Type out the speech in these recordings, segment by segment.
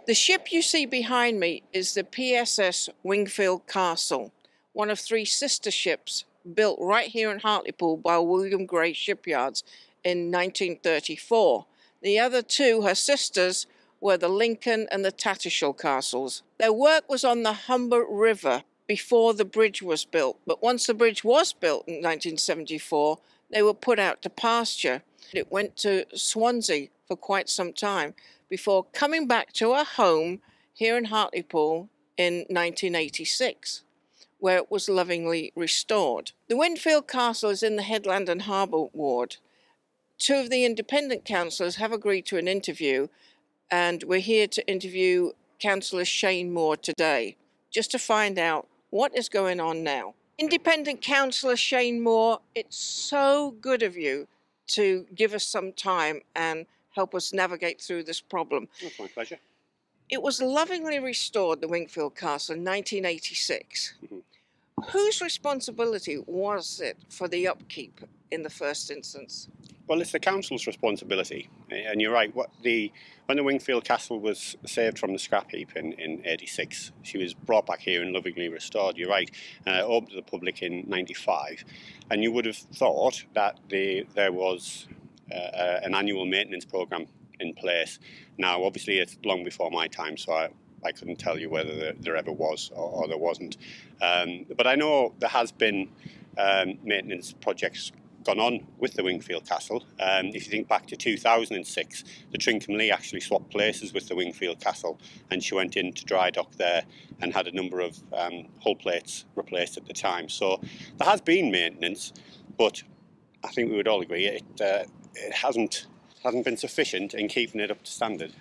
The ship you see behind me is the PSS Wingfield Castle, one of 3 sister ships built right here in Hartlepool by William Gray Shipyards in 1934. The other 2, her sisters, were the Lincoln and the Tattershall castles. Their work was on the Humber River before the bridge was built, but once the bridge was built in 1974, they were put out to pasture. It went to Swansea for quite some time before coming back to her home here in Hartlepool in 1986, where it was lovingly restored. The Wingfield Castle is in the Headland and Harbour ward. 2 of the independent councillors have agreed to an interview, and we're here to interview Councillor Shane Moore today, just to find out what is going on now. Independent Councillor Shane Moore, it's so good of you to give us some time and help us navigate through this problem. That's my pleasure. It was lovingly restored, the Wingfield Castle, in 1986. Whose responsibility was it for the upkeep in the first instance? Well, it's the council's responsibility, and you're right. When the Wingfield Castle was saved from the scrap heap in '86, she was brought back here and lovingly restored. You're right, opened to the public in '95, and you would have thought that there was an annual maintenance programme in place. Now, obviously, it's long before my time, so I couldn't tell you whether there ever was or there wasn't. But I know there has been maintenance projects gone on with the Wingfield Castle. If you think back to 2006, the Cllr actually swapped places with the Wingfield Castle, and she went into dry dock there and had a number of hull plates replaced at the time. So there has been maintenance, but I think we would all agree it hasn't been sufficient in keeping it up to standard.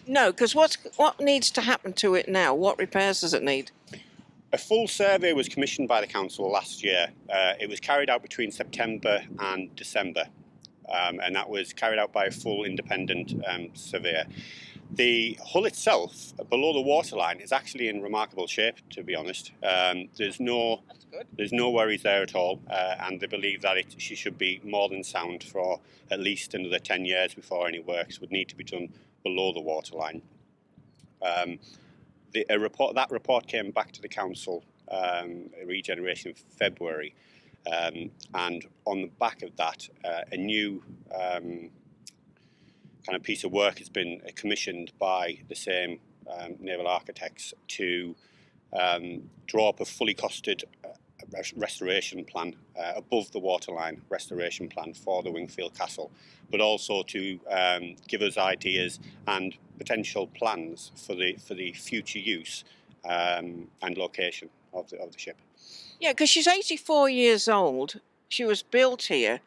No, because what needs to happen to it now? What repairs does it need? A full survey was commissioned by the council last year. It was carried out between September and December, and that was carried out by a full independent surveyor. The hull itself, below the waterline, is actually in remarkable shape, to be honest. There's no worries there at all, and they believe that she should be more than sound for at least another 10 years before any works would need to be done below the waterline. That report came back to the council, a regeneration of February, and on the back of that, a new kind of piece of work has been commissioned by the same naval architects to draw up a fully costed restoration plan, above the waterline restoration plan for the Wingfield Castle, but also to give us ideas and potential plans for the future use and location of the ship. Yeah, because she's 84 years old. She was built here.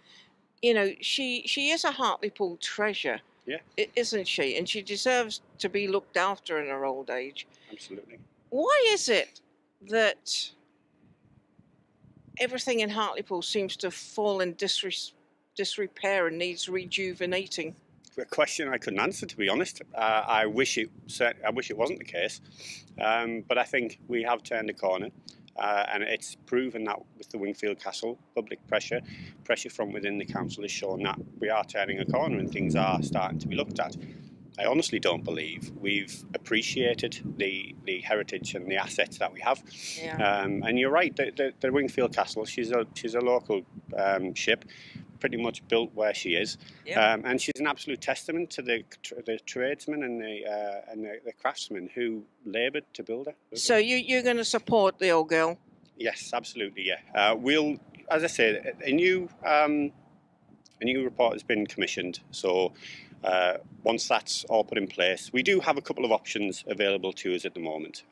You know, she is a Hartlepool treasure. Yeah, isn't she? And she deserves to be looked after in her old age. Absolutely. Why is it that everything in Hartlepool seems to fall in disrepair and needs rejuvenating? A question I couldn't answer, to be honest. I wish it wasn't the case, but I think we have turned a corner, and it's proven that with the Wingfield Castle, public pressure from within the council has shown that we are turning a corner and things are starting to be looked at. I honestly don't believe we've appreciated the heritage and the assets that we have. Yeah. And you're right, the Wingfield Castle, she's a local ship, pretty much built where she is. Yep. And she's an absolute testament to the tradesmen and the craftsmen who laboured to build her. So you're going to support the old girl? Yes, absolutely, yeah. We'll, as I say, a new report has been commissioned, so once that's all put in place, we do have a couple of options available to us at the moment,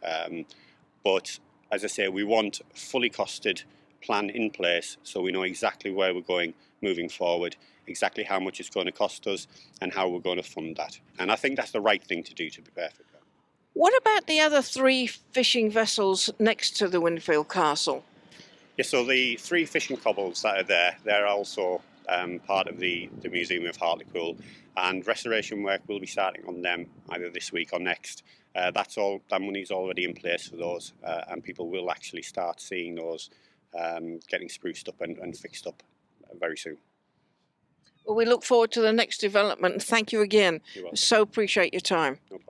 but as I say, we want a fully costed plan in place so we know exactly where we're going moving forward, exactly how much it's going to cost us and how we're going to fund that. And I think that's the right thing to do, to be perfect. What about the other 3 fishing vessels next to the Wingfield Castle? Yeah, so the 3 fishing cobbles that are there, they're also part of the Museum of Hartlepool, and restoration work will be starting on them either this week or next. That money's already in place for those, and people will actually start seeing those getting spruced up and fixed up very soon. Well, we look forward to the next development, and thank you again. You're welcome. So appreciate your time. No problem.